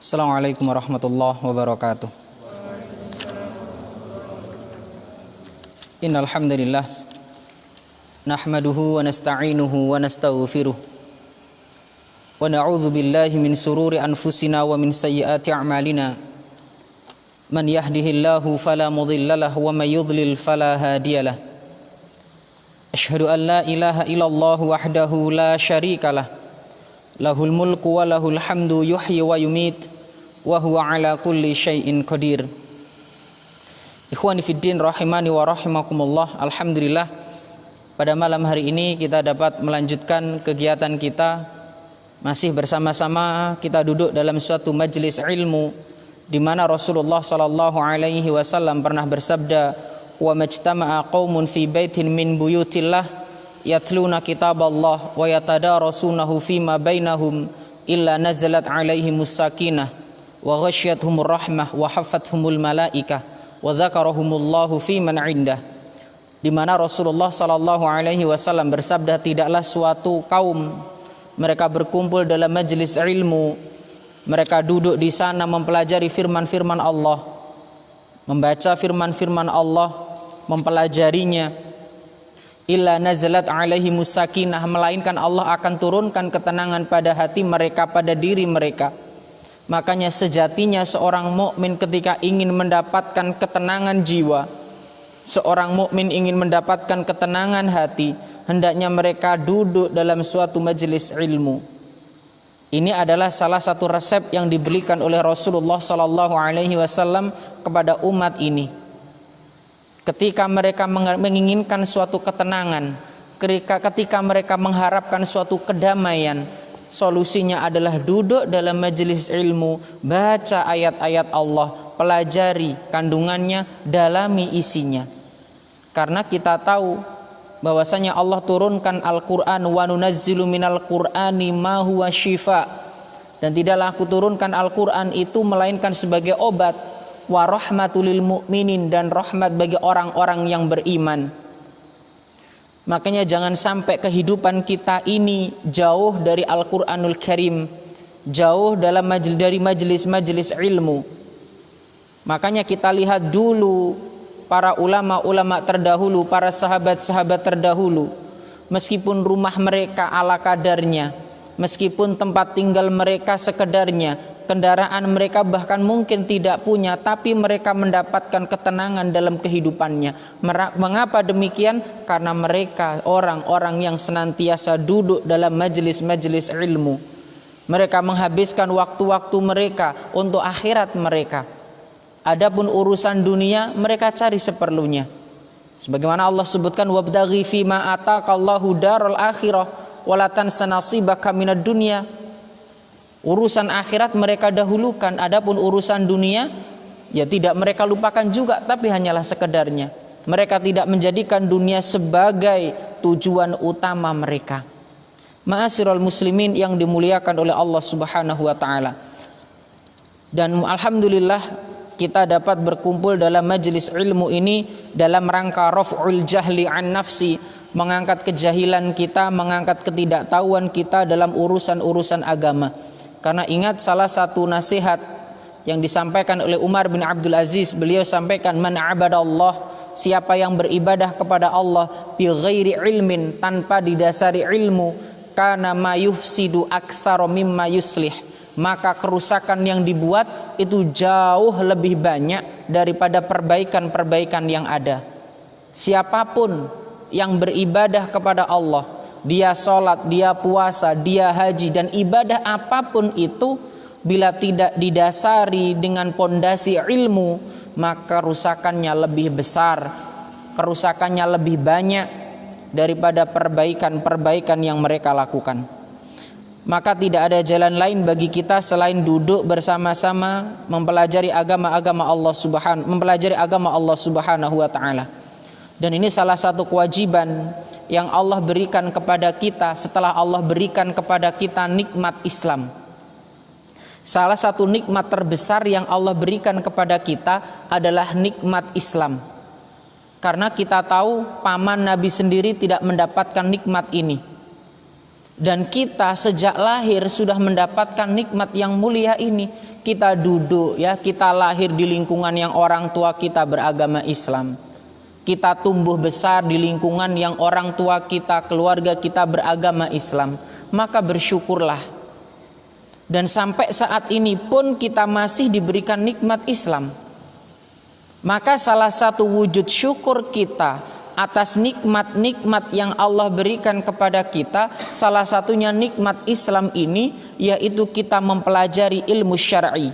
Assalamualaikum warahmatullahi wabarakatuh. Innal hamdalillah nahmaduhu wa nasta'inuhu wa nastaghfiruh wa na'udzu billahi min sururi anfusina wa min sayyiati a'malina. Man yahdihillahu fala mudhillalah wa may yudlil fala hadiyalah. Asyhadu an la ilaha illallah wahdahu la syarikalah. Lahul mulku wa lahul hamdu yuhyi wa yumit wa huwa ala kulli syai'in qadir. Ikhwani fiddin rahimani wa rahimakumullah. Alhamdulillah, pada malam hari ini kita dapat melanjutkan kegiatan kita. Masih bersama-sama kita duduk dalam suatu majelis ilmu di mana Rasulullah sallallahu alaihi wasallam pernah bersabda, "Wa majtama'a qaumun fi baitin min buyutillah yatluna kitaballah wa yatadarasunahu fima bainahum illa nazalat alaihimus sakinah wa ghasyiyatuhumur rahmah wa haffathumul malaikah wa dzakarahumullahu fiman 'indah." Di mana Rasulullah sallallahu alaihi wasallam bersabda, tidaklah suatu kaum mereka berkumpul dalam majelis ilmu, mereka duduk di sana mempelajari firman-firman Allah, membaca firman-firman Allah, mempelajarinya, illa nazalat alaihimus sakinah, melainkan Allah akan turunkan ketenangan pada hati mereka, pada diri mereka. Makanya sejatinya seorang mukmin ketika ingin mendapatkan ketenangan jiwa, seorang mukmin ingin mendapatkan ketenangan hati, hendaknya mereka duduk dalam suatu majelis ilmu. Ini adalah salah satu resep yang diberikan oleh Rasulullah sallallahu alaihi wasallam kepada umat ini. Ketika mereka menginginkan suatu ketenangan, ketika mereka mengharapkan suatu kedamaian, solusinya adalah duduk dalam majelis ilmu, baca ayat-ayat Allah, pelajari kandungannya, dalami isinya. Karena kita tahu bahwasanya Allah turunkan Al-Quran, wa nunazzilu minal Qur'ani ma huwa syifa, dan tidaklah aku turunkan Al-Quran itu melainkan sebagai obat, wa rahmatul lil mu'minin, dan rahmat bagi orang-orang yang beriman. Makanya jangan sampai kehidupan kita ini jauh dari Al-Qur'anul Karim, jauh dari majelis-majelis ilmu. Makanya kita lihat dulu para ulama-ulama terdahulu, para sahabat-sahabat terdahulu, meskipun rumah mereka ala kadarnya, meskipun tempat tinggal mereka sekedarnya, kendaraan mereka bahkan mungkin tidak punya, tapi mereka mendapatkan ketenangan dalam kehidupannya. Mengapa demikian? Karena mereka orang-orang yang senantiasa duduk dalam majelis-majelis ilmu. Mereka menghabiskan waktu-waktu mereka untuk akhirat mereka. Adapun urusan dunia mereka cari seperlunya. Sebagaimana Allah sebutkan, wabtaghi fima ataqallahu darul akhirah wa la tansa nasibaka minad dunya. Urusan akhirat mereka dahulukan, adapun urusan dunia ya tidak mereka lupakan juga, tapi hanyalah sekedarnya. Mereka tidak menjadikan dunia sebagai tujuan utama mereka. Ma'asyiral muslimin yang dimuliakan oleh Allah Subhanahu wa taala. Dan alhamdulillah kita dapat berkumpul dalam majelis ilmu ini dalam rangka raf'ul jahli an nafsi, mengangkat kejahilan kita, mengangkat ketidaktahuan kita dalam urusan-urusan agama. Karena ingat salah satu nasihat yang disampaikan oleh Umar bin Abdul Aziz, beliau sampaikan, man abadallah, siapa yang beribadah kepada Allah bi ghairi ilmin, tanpa didasari ilmu, kana ma yufsidu aktsara mimma yuslih, maka kerusakan yang dibuat itu jauh lebih banyak daripada perbaikan-perbaikan yang ada. Siapapun yang beribadah kepada Allah, dia sholat, dia puasa, dia haji, dan ibadah apapun itu, bila tidak didasari dengan pondasi ilmu, maka kerusakannya lebih besar, kerusakannya lebih banyak daripada perbaikan-perbaikan yang mereka lakukan. Maka tidak ada jalan lain bagi kita selain duduk bersama-sama mempelajari agama Allah Subhanahu wa taala. Dan ini salah satu kewajiban yang Allah berikan kepada kita setelah Allah berikan kepada kita nikmat Islam. Salah satu nikmat terbesar yang Allah berikan kepada kita adalah nikmat Islam. Karena kita tahu paman Nabi sendiri tidak mendapatkan nikmat ini. Dan kita sejak lahir sudah mendapatkan nikmat yang mulia ini, kita duduk ya, kita lahir di lingkungan yang orang tua kita beragama Islam. Kita tumbuh besar di lingkungan yang orang tua kita, keluarga kita beragama Islam. Maka bersyukurlah. Dan sampai saat ini pun kita masih diberikan nikmat Islam. Maka salah satu wujud syukur kita atas nikmat-nikmat yang Allah berikan kepada kita, salah satunya nikmat Islam ini, yaitu kita mempelajari ilmu syar'i.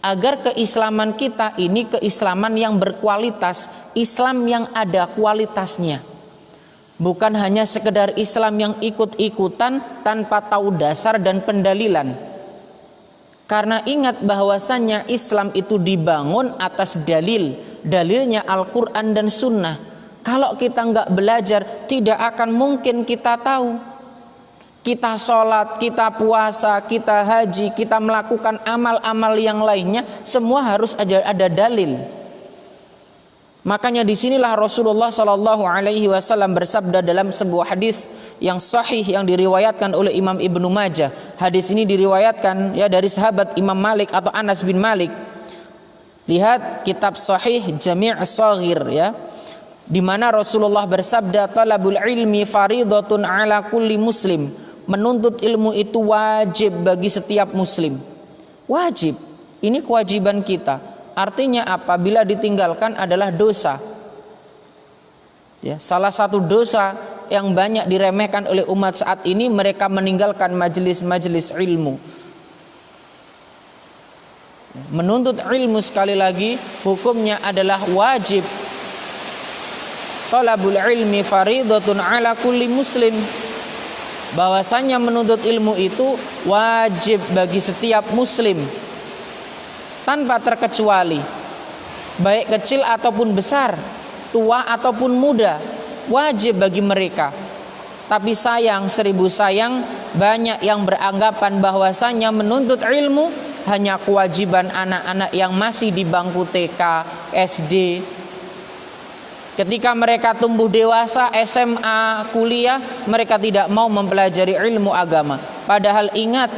Agar keislaman kita ini keislaman yang berkualitas, Islam yang ada kualitasnya. Bukan hanya sekedar Islam yang ikut-ikutan tanpa tahu dasar dan pendalilan. Karena ingat bahwasannya Islam itu dibangun atas dalil. Dalilnya Al-Quran dan Sunnah. Kalau kita nggak belajar, tidak akan mungkin kita tahu. Kita sholat, kita puasa, kita haji, kita melakukan amal-amal yang lainnya, semua harus ada dalil. Makanya disinilah Rasulullah SAW bersabda dalam sebuah hadis yang sahih yang diriwayatkan oleh Imam Ibnu Majah. Hadis ini diriwayatkan ya dari sahabat Imam Malik atau Anas bin Malik. Lihat kitab Sahih Jami' Shaghir ya, di mana Rasulullah bersabda, talabul ilmi faridatun ala kulli muslim. Menuntut ilmu itu wajib bagi setiap muslim. Wajib. Ini kewajiban kita. Artinya apabila ditinggalkan adalah dosa. Ya, salah satu dosa yang banyak diremehkan oleh umat saat ini, mereka meninggalkan majelis-majelis ilmu. Menuntut ilmu sekali lagi hukumnya adalah wajib. Talabul ilmi faridatun ala kulli muslim. Bahwasanya menuntut ilmu itu wajib bagi setiap muslim. Tanpa terkecuali, baik kecil ataupun besar, tua ataupun muda, wajib bagi mereka. Tapi sayang, seribu sayang, banyak yang beranggapan bahwasanya menuntut ilmu hanya kewajiban anak-anak yang masih di bangku TK, SD. Ketika mereka tumbuh dewasa, SMA, kuliah, mereka tidak mau mempelajari ilmu agama. Padahal ingat,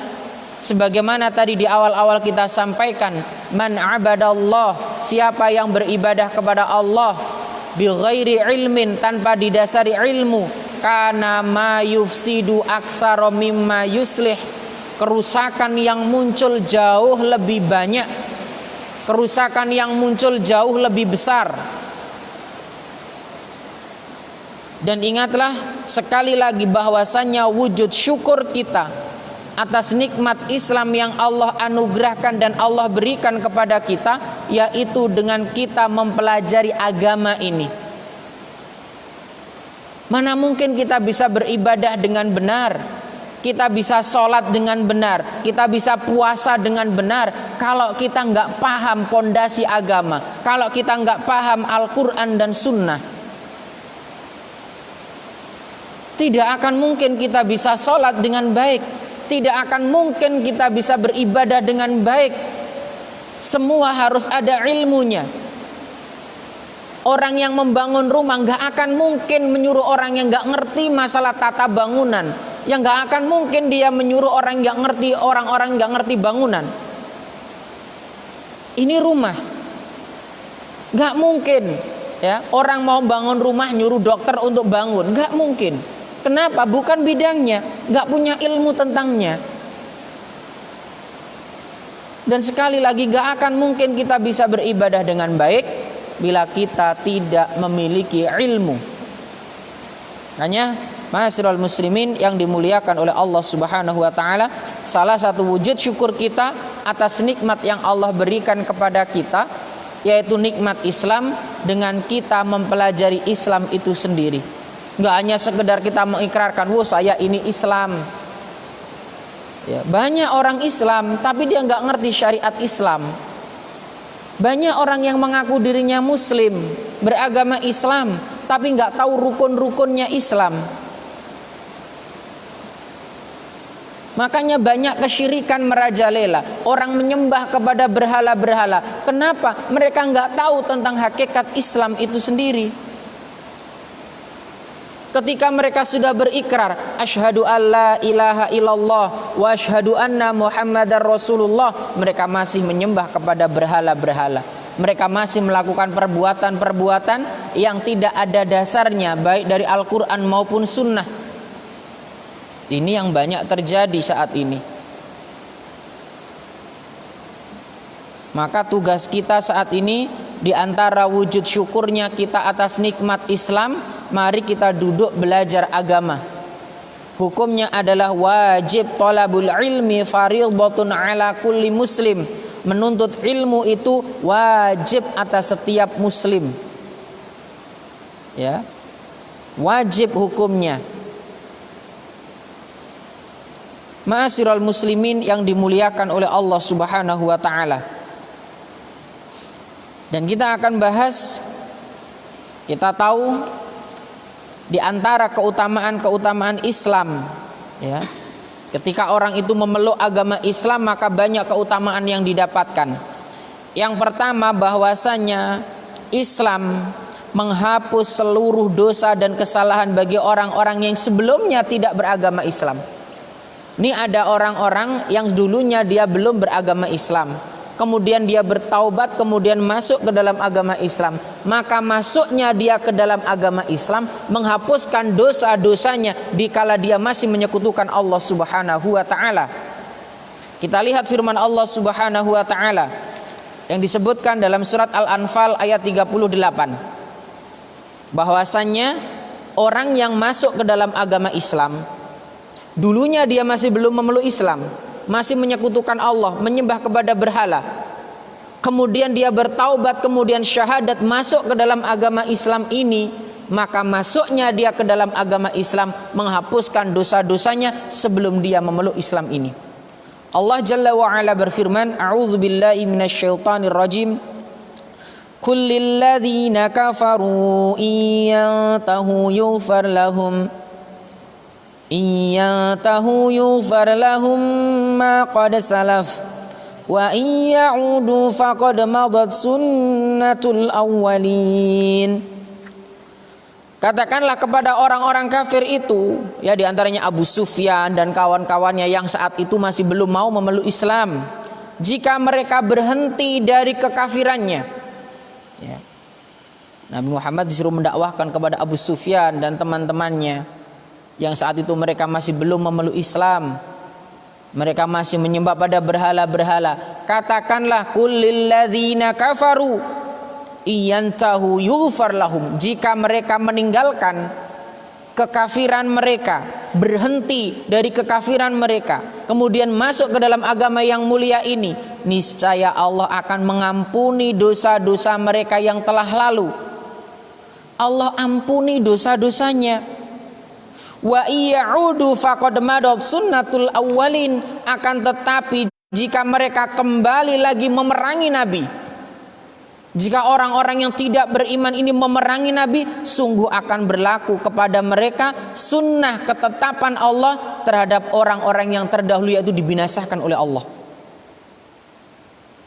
sebagaimana tadi di awal-awal kita sampaikan, man abadallah, siapa yang beribadah kepada Allah bi ghairi ilmin, tanpa didasari ilmu, kana ma yufsidu aktsara mimma yuslih, kerusakan yang muncul jauh lebih banyak, kerusakan yang muncul jauh lebih besar. Dan ingatlah sekali lagi bahwasannya wujud syukur kita atas nikmat Islam yang Allah anugerahkan dan Allah berikan kepada kita, yaitu dengan kita mempelajari agama ini. Mana mungkin kita bisa beribadah dengan benar, kita bisa sholat dengan benar, kita bisa puasa dengan benar, kalau kita nggak paham pondasi agama, kalau kita nggak paham Al-Quran dan Sunnah. Tidak akan mungkin kita bisa sholat dengan baik, tidak akan mungkin kita bisa beribadah dengan baik. Semua harus ada ilmunya. Orang yang membangun rumah gak akan mungkin menyuruh orang yang gak ngerti masalah tata bangunan. Yang gak akan mungkin dia menyuruh orang yang gak ngerti, orang-orang gak ngerti bangunan. Ini rumah. Gak mungkin ya, orang mau bangun rumah nyuruh dokter untuk bangun. Gak mungkin. Kenapa? Bukan bidangnya, gak punya ilmu tentangnya. Dan sekali lagi gak akan mungkin kita bisa beribadah dengan baik bila kita tidak memiliki ilmu. Makanya ma'asyiral muslimin yang dimuliakan oleh Allah Subhanahu wa taala, salah satu wujud syukur kita atas nikmat yang Allah berikan kepada kita, yaitu nikmat Islam, dengan kita mempelajari Islam itu sendiri. Nggak hanya sekedar kita mengikrarkan, wah saya ini Islam. Ya, banyak orang Islam tapi dia nggak ngerti syariat Islam. Banyak orang yang mengaku dirinya Muslim, beragama Islam, tapi nggak tahu rukun-rukunnya Islam. Makanya banyak kesyirikan merajalela. Orang menyembah kepada berhala-berhala. Kenapa? Mereka nggak tahu tentang hakikat Islam itu sendiri. Ketika mereka sudah berikrar, asyhadu alla ilaha illallah wa asyhadu anna muhammadar rasulullah, mereka masih menyembah kepada berhala-berhala. Mereka masih melakukan perbuatan-perbuatan yang tidak ada dasarnya, baik dari Al-Quran maupun Sunnah. Ini yang banyak terjadi saat ini. Maka tugas kita saat ini, di antara wujud syukurnya kita atas nikmat Islam, mari kita duduk belajar agama. Hukumnya adalah wajib thalabul ilmi fardhatun ala kulli muslim. Menuntut ilmu itu wajib atas setiap muslim. Ya. Wajib hukumnya. Ma'asyiral muslimin yang dimuliakan oleh Allah Subhanahu wa taala. Dan kita akan bahas, kita tahu di antara keutamaan-keutamaan Islam, ya. Ketika orang itu memeluk agama Islam, maka banyak keutamaan yang didapatkan. Yang pertama, bahwasanya Islam menghapus seluruh dosa dan kesalahan bagi orang-orang yang sebelumnya tidak beragama Islam. Ini ada orang-orang yang dulunya dia belum beragama Islam, kemudian dia bertaubat, kemudian masuk ke dalam agama Islam. Maka masuknya dia ke dalam agama Islam menghapuskan dosa-dosanya dikala dia masih menyekutukan Allah Subhanahu wa taala. Kita lihat firman Allah Subhanahu wa taala yang disebutkan dalam surat Al-Anfal ayat 38. Bahwasannya orang yang masuk ke dalam agama Islam, dulunya dia masih belum memeluk Islam, masih menyekutukan Allah, menyembah kepada berhala. Kemudian dia bertaubat, kemudian syahadat, masuk ke dalam agama Islam ini, maka masuknya dia ke dalam agama Islam menghapuskan dosa-dosanya sebelum dia memeluk Islam ini. Allah Jalla wa Ala berfirman, a'udzubillahi minasyaitonir rajim. Kullil ladzina kafaru iyantahu yughfar lahum Iyantahu yughfar lahum ma qad salaf wa iyaudu faqad madat sunnatul awwalin. Katakanlah kepada orang-orang kafir itu, ya diantaranya Abu Sufyan dan kawan-kawannya yang saat itu masih belum mau memeluk Islam, jika mereka berhenti dari kekafirannya, ya. Nabi Muhammad disuruh mendakwahkan kepada Abu Sufyan dan teman-temannya yang saat itu mereka masih belum memeluk Islam, mereka masih menyembah pada berhala-berhala. Katakanlah, kullil ladzina kafaru iyantahu yughfar lahum, jika mereka meninggalkan kekafiran mereka, berhenti dari kekafiran mereka, kemudian masuk ke dalam agama yang mulia ini, niscaya Allah akan mengampuni dosa-dosa mereka yang telah lalu. Allah ampuni dosa-dosanya. Wa iyaudu faqad madat sunnatul awwalin, akan tetapi jika mereka kembali lagi memerangi Nabi, jika orang-orang yang tidak beriman ini memerangi Nabi, sungguh akan berlaku kepada mereka sunnah ketetapan Allah terhadap orang-orang yang terdahulu, yaitu dibinasakan oleh Allah.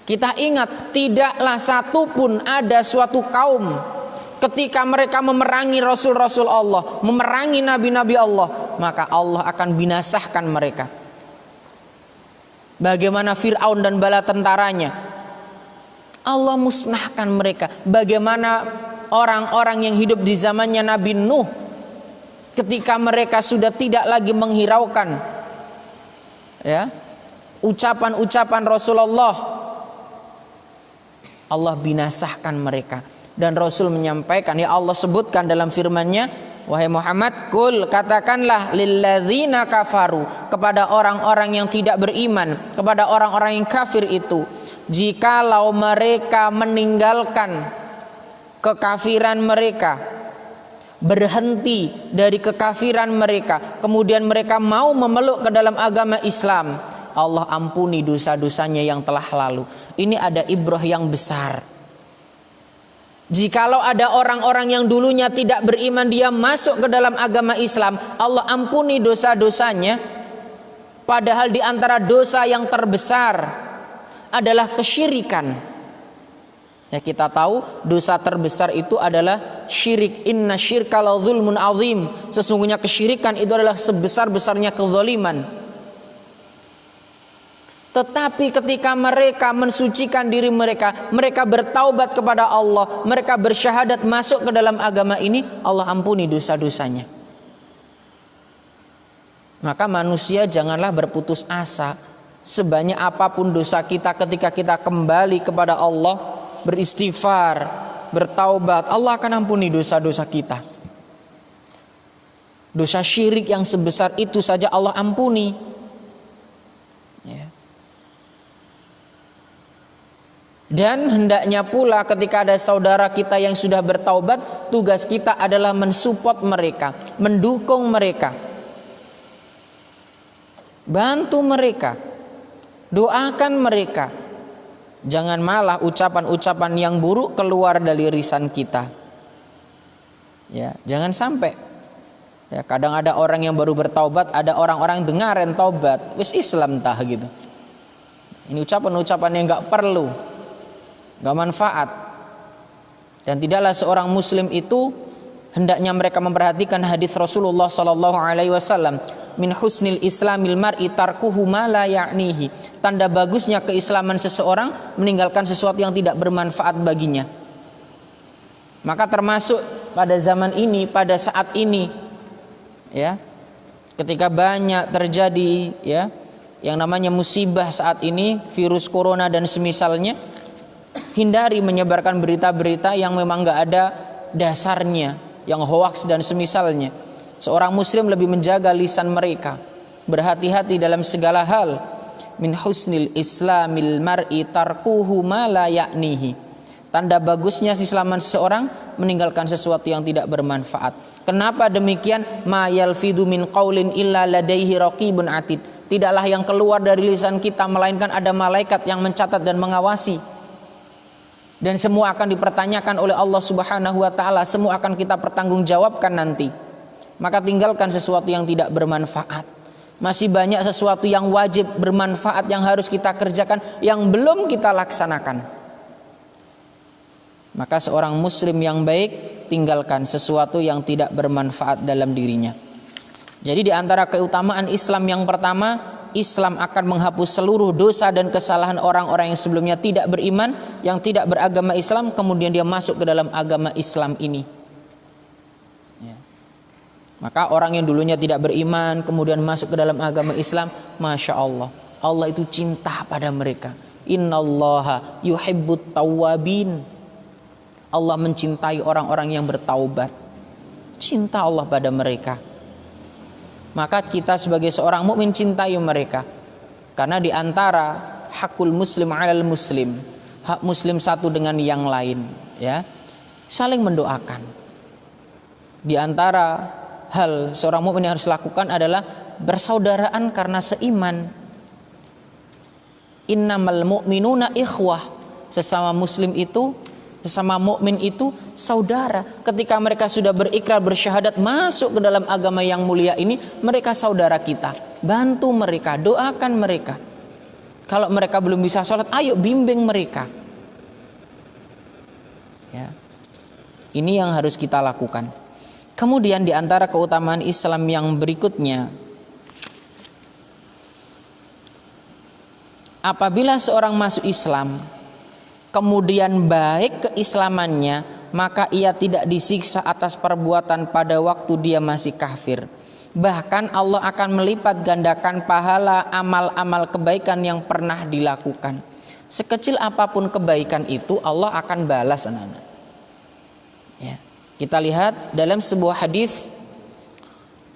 Kita ingat, tidaklah satupun ada suatu kaum ketika mereka memerangi Rasul-Rasul Allah, memerangi Nabi-Nabi Allah, maka Allah akan binasahkan mereka. Bagaimana Fir'aun dan bala tentaranya, Allah musnahkan mereka. Bagaimana orang-orang yang hidup di zamannya Nabi Nuh, ketika mereka sudah tidak lagi menghiraukan, ya, ucapan-ucapan Rasulullah, Allah binasahkan mereka. Dan Rasul menyampaikan, ya Allah sebutkan dalam firman-Nya, wahai Muhammad, kul, katakanlah lilladzina kafaru, kepada orang-orang yang tidak beriman, kepada orang-orang yang kafir itu, jikalau mereka meninggalkan kekafiran mereka, berhenti dari kekafiran mereka, kemudian mereka mau memeluk ke dalam agama Islam, Allah ampuni dosa-dosanya yang telah lalu. Ini ada ibrah yang besar. Jikalau ada orang-orang yang dulunya tidak beriman, dia masuk ke dalam agama Islam, Allah ampuni dosa-dosanya. Padahal di antara dosa yang terbesar adalah kesyirikan. Ya, kita tahu dosa terbesar itu adalah syirik. Inna syirka la zulmun azim. Sesungguhnya kesyirikan itu adalah sebesar-besarnya kezaliman. Tetapi ketika mereka mensucikan diri mereka, mereka bertaubat kepada Allah, mereka bersyahadat masuk ke dalam agama ini, Allah ampuni dosa-dosanya. Maka manusia janganlah berputus asa. Sebanyak apapun dosa kita, ketika kita kembali kepada Allah, beristighfar, bertaubat, Allah akan ampuni dosa-dosa kita. Dosa syirik yang sebesar itu saja Allah ampuni. Ya. Dan hendaknya pula ketika ada saudara kita yang sudah bertaubat, tugas kita adalah mensupport mereka, mendukung mereka, bantu mereka, doakan mereka. Jangan malah ucapan-ucapan yang buruk keluar dari lisan kita. Ya, jangan sampai. Ya, kadang ada orang yang baru bertaubat, ada orang-orang dengarin taubat, wis Islam tah gitu. Ini ucapan-ucapan yang enggak perlu, enggak manfaat. Dan tidaklah seorang muslim itu hendaknya mereka memperhatikan hadis Rasulullah sallallahu alaihi wasallam, min husnil islamil mar'i tarkuhu ma la ya'nihi. Tanda bagusnya keislaman seseorang meninggalkan sesuatu yang tidak bermanfaat baginya. Maka termasuk pada zaman ini, pada saat ini, ya, ketika banyak terjadi ya yang namanya musibah saat ini, virus corona dan semisalnya, hindari menyebarkan berita-berita yang memang enggak ada dasarnya, yang hoaks dan semisalnya. Seorang muslim lebih menjaga lisan mereka, berhati-hati dalam segala hal. Min husnil islamil mar'i tarkuhu ma la ya'nihi. Tanda bagusnya keislaman seseorang meninggalkan sesuatu yang tidak bermanfaat. Kenapa demikian? Ma yalfidu min qaulin illa ladaihi raqibun atid. Tidaklah yang keluar dari lisan kita melainkan ada malaikat yang mencatat dan mengawasi. Dan semua akan dipertanyakan oleh Allah Subhanahu wa taala, semua akan kita pertanggungjawabkan nanti. Maka tinggalkan sesuatu yang tidak bermanfaat. Masih banyak sesuatu yang wajib bermanfaat yang harus kita kerjakan yang belum kita laksanakan. Maka seorang muslim yang baik tinggalkan sesuatu yang tidak bermanfaat dalam dirinya. Jadi di antara keutamaan Islam yang pertama, Islam akan menghapus seluruh dosa dan kesalahan orang-orang yang sebelumnya tidak beriman, yang tidak beragama Islam, kemudian dia masuk ke dalam agama Islam ini. Maka orang yang dulunya tidak beriman kemudian masuk ke dalam agama Islam, Masya Allah, Allah itu cinta pada mereka. Innallaha yuhibbut tawwabin. Allah mencintai orang-orang yang bertaubat. Cinta Allah pada mereka. Maka kita sebagai seorang mukmin cintai mereka. Karena di antara hakul muslim 'alal muslim, hak muslim satu dengan yang lain, ya, saling mendoakan. Di antara hal seorang mukmin yang harus lakukan adalah bersaudaraan karena seiman. Innamal mu'minuna ikhwah. Sesama muslim itu, sesama mukmin itu saudara. Ketika mereka sudah berikrar bersyahadat masuk ke dalam agama yang mulia ini, mereka saudara kita. Bantu mereka, doakan mereka. Kalau mereka belum bisa sholat, ayo bimbing mereka. Ya. Ini yang harus kita lakukan. Kemudian di antara keutamaan Islam yang berikutnya, apabila seorang masuk Islam kemudian baik keislamannya, maka ia tidak disiksa atas perbuatan pada waktu dia masih kafir. Bahkan Allah akan melipat gandakan pahala amal-amal kebaikan yang pernah dilakukan. Sekecil apapun kebaikan itu Allah akan balas, anak-anak. Ya. Kita lihat dalam sebuah hadis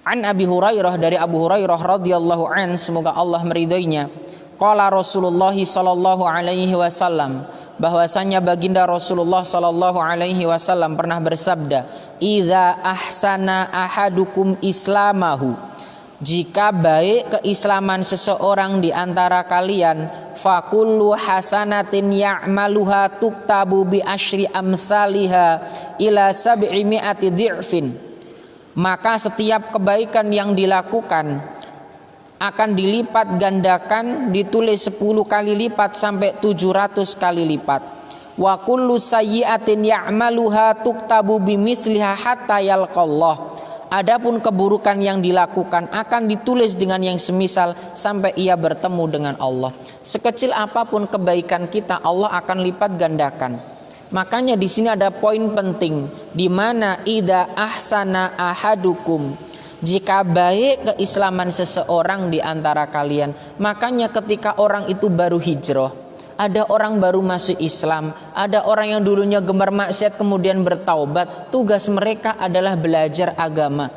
an Abi Hurairah, dari Abu Hurairah radhiyallahu an, semoga Allah meridhoinya. Qala Rasulullah sallallahu alaihi wasallam, bahwasanya baginda Rasulullah sallallahu alaihi wasallam pernah bersabda, "Idza ahsana ahadukum islamahu." Jika baik keislaman seseorang di antara kalian, fakullu hasanatin ya'maluha tuktabu bi asyri amsalha ila 700 dhi'fin. Maka setiap kebaikan yang dilakukan akan dilipat gandakan, ditulis 10 kali lipat sampai 700 kali lipat. Wa kullu sayyi'atin ya'maluha tuktabu bimithliha hatta yalqallah. Adapun keburukan yang dilakukan akan ditulis dengan yang semisal sampai ia bertemu dengan Allah. Sekecil apapun kebaikan kita, Allah akan lipat gandakan. Makanya di sini ada poin penting, di mana idza ahsana ahadukum, jika baik keislaman seseorang di antara kalian. Makanya ketika orang itu baru hijrah, ada orang baru masuk Islam, ada orang yang dulunya gemar maksiat kemudian bertaubat, tugas mereka adalah belajar agama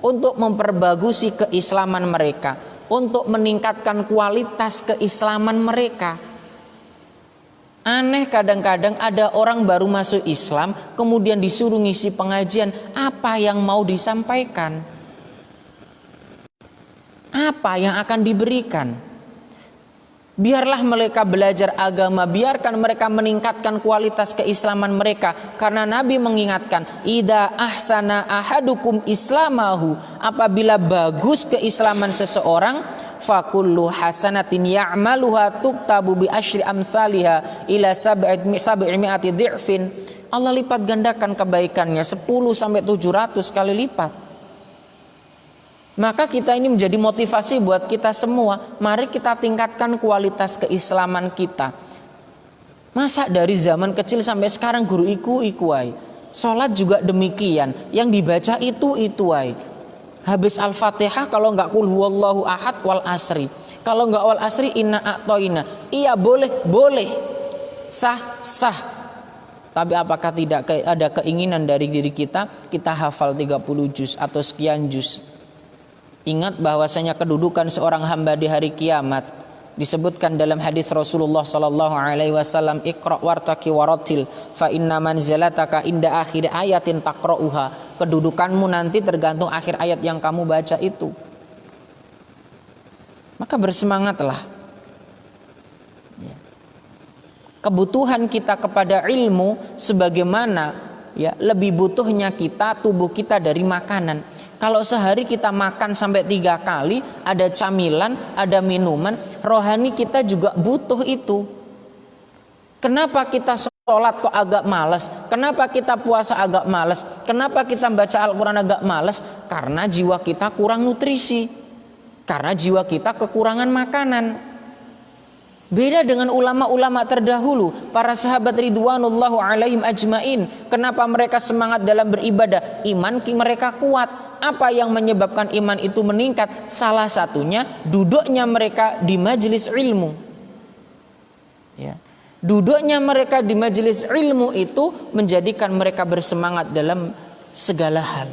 untuk memperbagusi keislaman mereka, untuk meningkatkan kualitas keislaman mereka. Aneh kadang-kadang ada orang baru masuk Islam kemudian disuruh ngisi pengajian, apa yang mau disampaikan? Apa yang akan diberikan? Biarlah mereka belajar agama, biarkan mereka meningkatkan kualitas keislaman mereka. Karena Nabi mengingatkan, idza ahsana ahadukum islamahu, apabila bagus keislaman seseorang, fakullu hasanatin ya'maluha tuktabu bi asyri amsalha ila sab'imi'ati dhi'fin. Allah lipat gandakan kebaikannya 10 sampai 700 kali lipat. Maka kita ini menjadi motivasi buat kita semua. Mari kita tingkatkan kualitas keislaman kita. Masa dari zaman kecil sampai sekarang guru iku wae. Salat juga demikian, yang dibaca itu wae. Habis Al-Fatihah kalau enggak qul huwallahu ahad wal asri. Kalau enggak wal asri inna a'toina. Iya boleh. Sah. Tapi apakah tidak ada keinginan dari diri kita hafal 30 juz atau sekian juz? Ingat bahwasanya kedudukan seorang hamba di hari kiamat disebutkan dalam hadis Rasulullah sallallahu alaihi wasallam, Iqra wartaqi warattil fa inna manzilataka inda akhir ayatin taqra'uha. Kedudukanmu nanti tergantung akhir ayat yang kamu baca itu. Maka bersemangatlah. Kebutuhan kita kepada ilmu sebagaimana lebih butuhnya tubuh kita dari makanan. Kalau sehari kita makan sampai 3 kali, ada camilan, ada minuman, rohani kita juga butuh itu. Kenapa kita sholat kok agak malas? Kenapa kita puasa agak malas? Kenapa kita baca Al-Quran agak malas? Karena jiwa kita kurang nutrisi. Karena jiwa kita kekurangan makanan. Beda dengan ulama-ulama terdahulu, para sahabat ridwanullahu alaihim ajmain. Kenapa mereka semangat dalam beribadah? Iman mereka kuat. Apa yang menyebabkan iman itu meningkat? Salah satunya duduknya mereka di majelis ilmu. Duduknya mereka di majelis ilmu itu menjadikan mereka bersemangat dalam segala hal.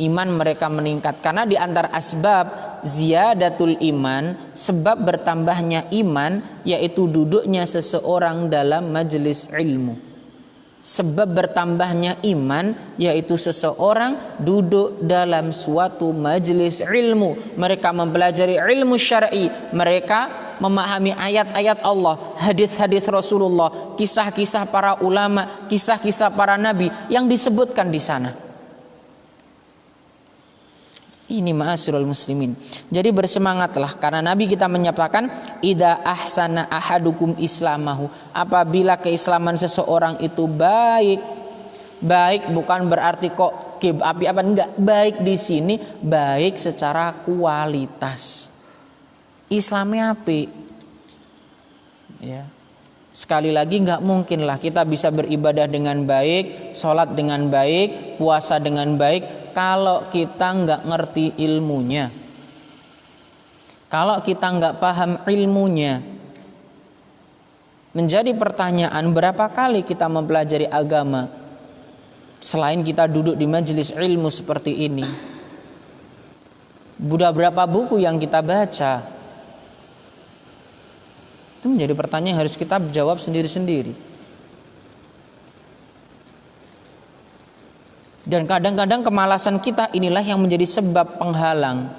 Iman mereka meningkat. Karena di antara asbab ziyadatul iman, sebab bertambahnya iman, yaitu duduknya seseorang dalam majelis ilmu. Sebab bertambahnya iman, yaitu seseorang duduk dalam suatu majelis ilmu. Mereka mempelajari ilmu syar'i, mereka memahami ayat-ayat Allah, hadis-hadis Rasulullah, kisah-kisah para ulama, kisah-kisah para nabi yang disebutkan di sana. Ini ma'asyiral muslimin. Jadi bersemangatlah, karena Nabi kita menyatakan idza ahsana ahadukum islamahu, apabila keislaman seseorang itu baik. Baik bukan berarti kok api apa enggak. Baik di sini baik secara kualitas. Islamnya apik. Sekali lagi enggak mungkinlah kita bisa beribadah dengan baik, sholat dengan baik, puasa dengan baik kalau kita nggak ngerti ilmunya, kalau kita nggak paham ilmunya. Menjadi pertanyaan, berapa kali kita mempelajari agama selain kita duduk di majelis ilmu seperti ini? Sudah berapa buku yang kita baca? Itu menjadi pertanyaan yang harus kita jawab sendiri-sendiri. Dan kadang-kadang kemalasan kita inilah yang menjadi sebab penghalang.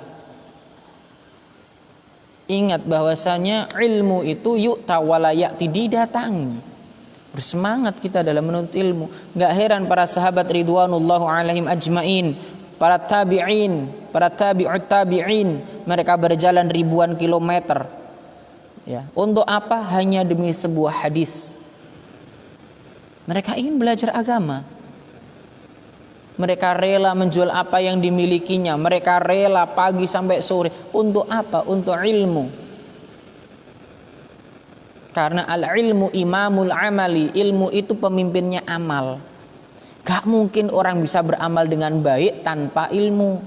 Ingat bahwasanya ilmu itu yu'ta wala ya'ti, didatangi. Bersemangat kita dalam menuntut ilmu. Gak heran para sahabat ridwanullahu alaihim ajmain, para tabi'in, para tabi'ut tabi'in, mereka berjalan ribuan kilometer. Untuk apa? Hanya demi sebuah hadis. Mereka ingin belajar agama. Mereka rela menjual apa yang dimilikinya. Mereka rela pagi sampai sore. Untuk apa? Untuk ilmu. Karena al-ilmu imamul amali. Ilmu itu pemimpinnya amal. Gak mungkin orang bisa beramal dengan baik tanpa ilmu.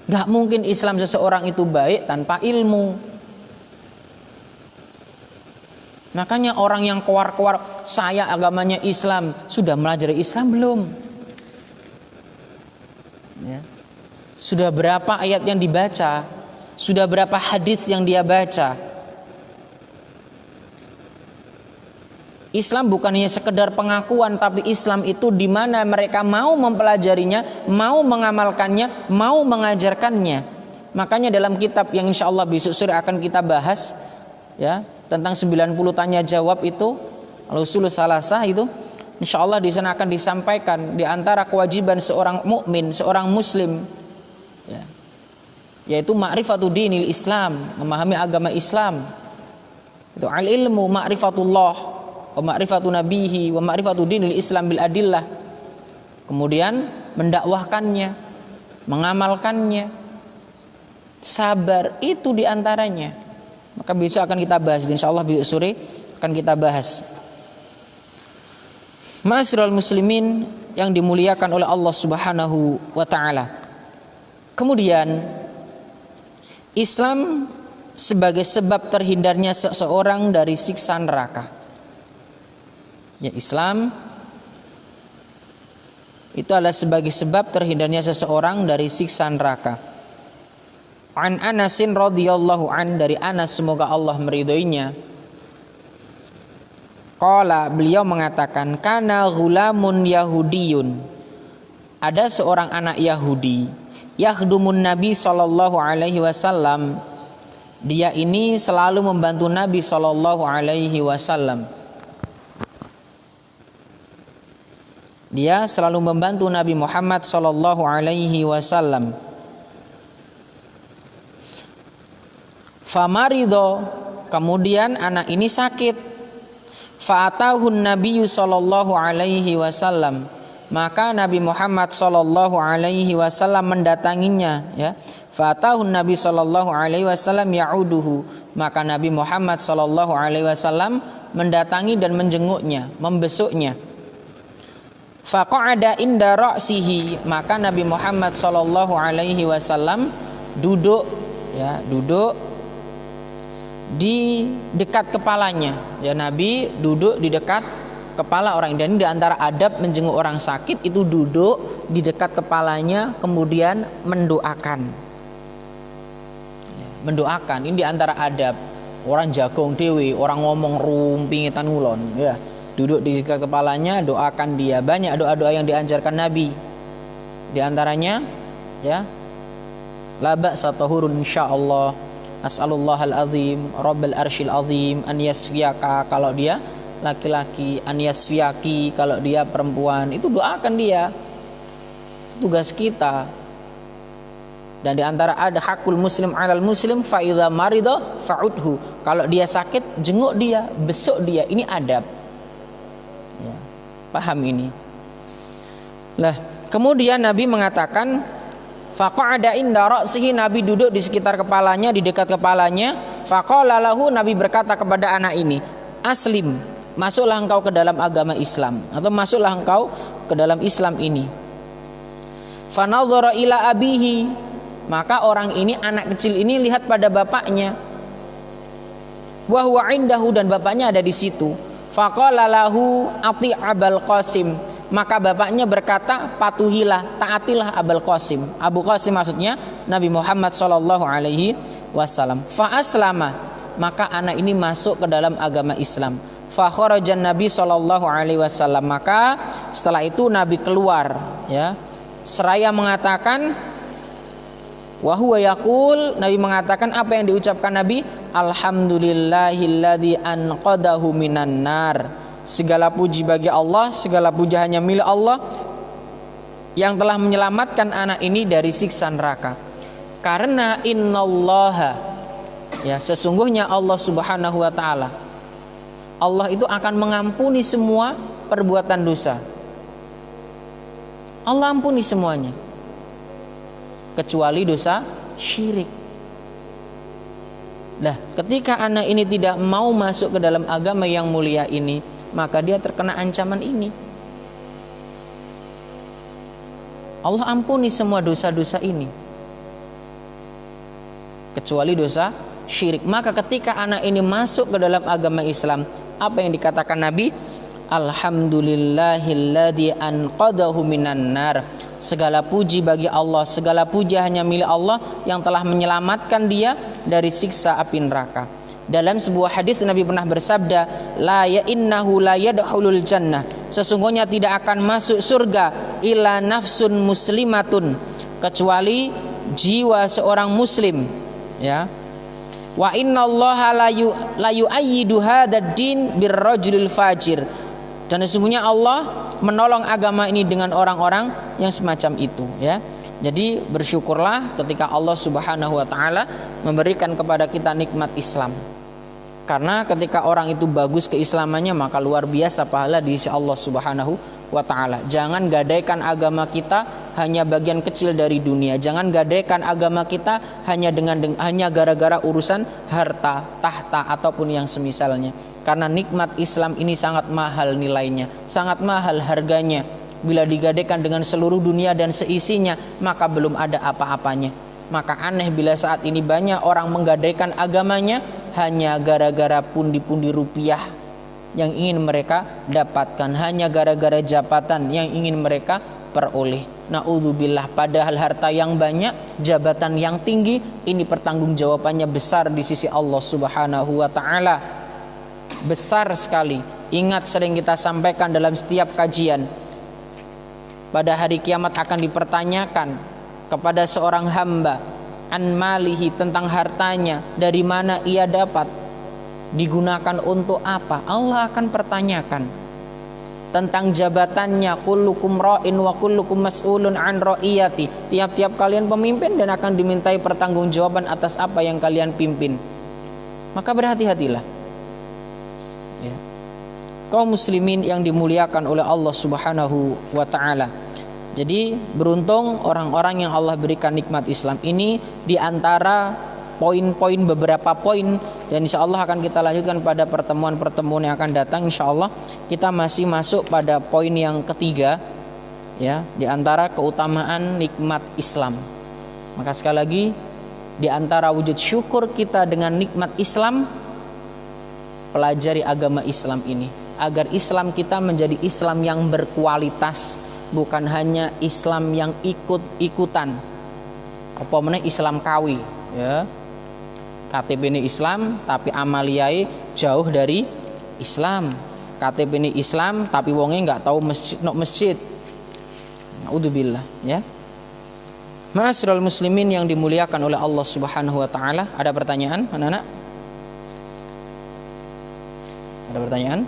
Gak mungkin Islam seseorang itu baik tanpa ilmu. Makanya orang yang keluar-keluar, saya agamanya Islam, sudah melajari Islam belum? Ya. Sudah berapa ayat yang dibaca? Sudah berapa hadis yang dia baca? Islam bukan hanya sekedar pengakuan, tapi Islam itu di mana mereka mau mempelajarinya, mau mengamalkannya, mau mengajarkannya. Makanya dalam kitab yang insya Allah besok sore akan kita bahas, ya, tentang 90 tanya jawab itu, al-usul salasah itu, insya Allah di sana akan disampaikan di antara kewajiban seorang mukmin, seorang muslim, ya, yaitu ma'rifatu dinil Islam, memahami agama Islam. Itu al-ilmu ma'rifatullah wa ma'rifatu nabihi wa ma'rifatu dinil Islam bil adillah. Kemudian mendakwahkannya, mengamalkannya, sabar, itu diantaranya. Maka besok akan kita bahas, insyaallah besok sore akan kita bahas. Ma'asyiral muslimin yang dimuliakan oleh Allah Subhanahu wa taala. Kemudian Islam sebagai sebab terhindarnya seseorang dari siksa neraka. Ya, Islam itu adalah sebagai sebab terhindarnya seseorang dari siksa neraka. An Anasin radhiyallahu an, dari Anas semoga Allah meridhoinya. Qala, beliau mengatakan, kana ghulamun yahudiyun, ada seorang anak Yahudi, yakhdumun Nabi sallallahu alaihi wasallam, dia ini selalu membantu Nabi sallallahu alaihi wasallam. Dia selalu membantu Nabi Muhammad sallallahu alaihi wasallam. Famarido, kemudian anak ini sakit. Fa'atahun Nabi sallallahu alaihi wasallam, maka Nabi Muhammad sallallahu alaihi wasallam mendatanginya, ya. Fa'atahun Nabi sallallahu alaihi wasallam ya'uduhu, maka Nabi Muhammad sallallahu alaihi wasallam mendatangi dan menjenguknya, membesuknya. Faqa'ada inda ra'sihi, maka Nabi Muhammad sallallahu alaihi wasallam duduk, ya, duduk di dekat kepalanya. Ya, Nabi duduk di dekat kepala orang. Dan di antara adab menjenguk orang sakit itu duduk di dekat kepalanya kemudian mendoakan. Ya, mendoakan ini di antara adab. Orang jagong dewi, orang ngomong rumpingitan ulon, ya. Duduk di dekat kepalanya, doakan dia. Banyak doa-doa yang diajarkan Nabi. Di antaranya, ya, la ba'sa tahurun insyaallah, as'alullahal azim rabbal arsyil azim an yasfiyaka, kalau dia laki-laki, an yasfiyaki kalau dia perempuan. Itu doakan dia, tugas kita. Dan di antara ada hakul muslim alal muslim, fa idza marida fa'udhu, kalau dia sakit jenguk dia, besuk dia. Ini adab, ya, paham ini. Lah, kemudian Nabi mengatakan, faqa'ada inda ra'sihi, Nabi duduk di sekitar kepalanya, di dekat kepalanya. Faqala lahu, Nabi berkata kepada anak ini, aslim, masuklah engkau ke dalam agama Islam, atau masuklah engkau ke dalam Islam ini. Fanadhara ila abihi, maka orang ini, anak kecil ini, lihat pada bapaknya. Wa huwa indahu, dan bapaknya ada di situ. Faqala lahu ati Abul Qasim, maka bapaknya berkata, patuhilah, taatilah Abul Qasim. Abu Qasim maksudnya Nabi Muhammad sallallahu alaihi wasallam. Fa aslama, maka anak ini masuk ke dalam agama Islam. Fa kharajan Nabi sallallahu alaihi wasallam, maka setelah itu Nabi keluar, ya, seraya mengatakan, wa huwa yaqul, Nabi mengatakan apa yang diucapkan Nabi, alhamdulillahilladzi anqadahu minan nar, segala puji bagi Allah, segala puji hanya milik Allah yang telah menyelamatkan anak ini dari siksa neraka. Karena innallaha, ya, sesungguhnya Allah Subhanahu wa taala, Allah itu akan mengampuni semua perbuatan dosa. Allah ampuni semuanya, kecuali dosa syirik. Nah, ketika anak ini tidak mau masuk ke dalam agama yang mulia ini, maka dia terkena ancaman ini. Allah ampuni semua dosa-dosa ini, kecuali dosa syirik. Maka ketika anak ini masuk ke dalam agama Islam, apa yang dikatakan Nabi? Alhamdulillahilladzi anqadahu minan nar. Segala puji bagi Allah, segala puji hanya milik Allah yang telah menyelamatkan dia dari siksa api neraka. Dalam sebuah hadis Nabi pernah bersabda, la ya innahu la yadkhulul jannah. Sesungguhnya tidak akan masuk surga illa nafsun muslimatun, kecuali jiwa seorang muslim, ya. Wa innallaha la yu'ayyidu hadzal din birrajulil fajir. Dan sesungguhnya Allah menolong agama ini dengan orang-orang yang semacam itu, ya. Jadi bersyukurlah ketika Allah Subhanahu wa taala memberikan kepada kita nikmat Islam. Karena ketika orang itu bagus keislamannya, maka luar biasa pahala di sisi Allah Subhanahu wa taala. Jangan gadaikan agama kita hanya bagian kecil dari dunia. Jangan gadaikan agama kita hanya gara-gara urusan harta, tahta ataupun yang semisalnya. Karena nikmat Islam ini sangat mahal nilainya, sangat mahal harganya. Bila digadaikan dengan seluruh dunia dan seisinya, maka belum ada apa-apanya. Maka aneh bila saat ini banyak orang menggadaikan agamanya hanya gara-gara pundi-pundi rupiah yang ingin mereka dapatkan, hanya gara-gara jabatan yang ingin mereka peroleh. Na'udzubillah, padahal harta yang banyak, jabatan yang tinggi, ini pertanggungjawabannya besar di sisi Allah Subhanahu wa taala. Besar sekali. Ingat, sering kita sampaikan dalam setiap kajian, pada hari kiamat akan dipertanyakan kepada seorang hamba an malihi, tentang hartanya, dari mana ia dapat, digunakan untuk apa. Allah akan pertanyakan tentang jabatannya, kullukum ra'in wa kullukum mas'ulun an ra'iyati. Tiap-tiap kalian pemimpin dan akan dimintai pertanggungjawaban atas apa yang kalian pimpin. Maka berhati-hatilah, ya, kaum muslimin yang dimuliakan oleh Allah Subhanahu wa taala. Jadi beruntung orang-orang yang Allah berikan nikmat Islam ini. Di antara poin-poin, beberapa poin, dan insya Allah akan kita lanjutkan pada pertemuan-pertemuan yang akan datang. Insya Allah kita masih masuk pada poin yang ketiga, ya, di antara keutamaan nikmat Islam. Maka sekali lagi, di antara wujud syukur kita dengan nikmat Islam, pelajari agama Islam ini, agar Islam kita menjadi Islam yang berkualitas, bukan hanya Islam yang ikut-ikutan. Apa meneh Islam kawi, ya. KTP ini Islam tapi amaliyai jauh dari Islam. KTP ini Islam tapi wonge nggak tahu masjid. Naudzubillah, ya. Ma'asyiral muslimin yang dimuliakan oleh Allah Subhanahu wa taala, ada pertanyaan, anak-anak? Ada pertanyaan?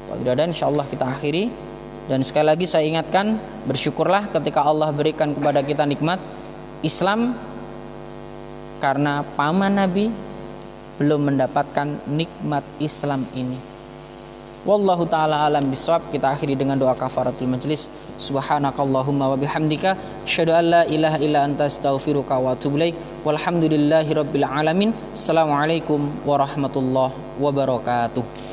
Kalau tidak ada, insyaallah kita akhiri. Dan sekali lagi saya ingatkan, bersyukurlah ketika Allah berikan kepada kita nikmat Islam, karena paman Nabi belum mendapatkan nikmat Islam ini. Wallahu ta'ala alam bisawab. Kita akhiri dengan doa kafaratul majlis. Subhanakallahumma wa bihamdika asyhadu an la ilaha illa anta astaghfiruka wa atubu ilaik. Walhamdulillahi rabbil alamin. Assalamualaikum warahmatullahi wabarakatuh.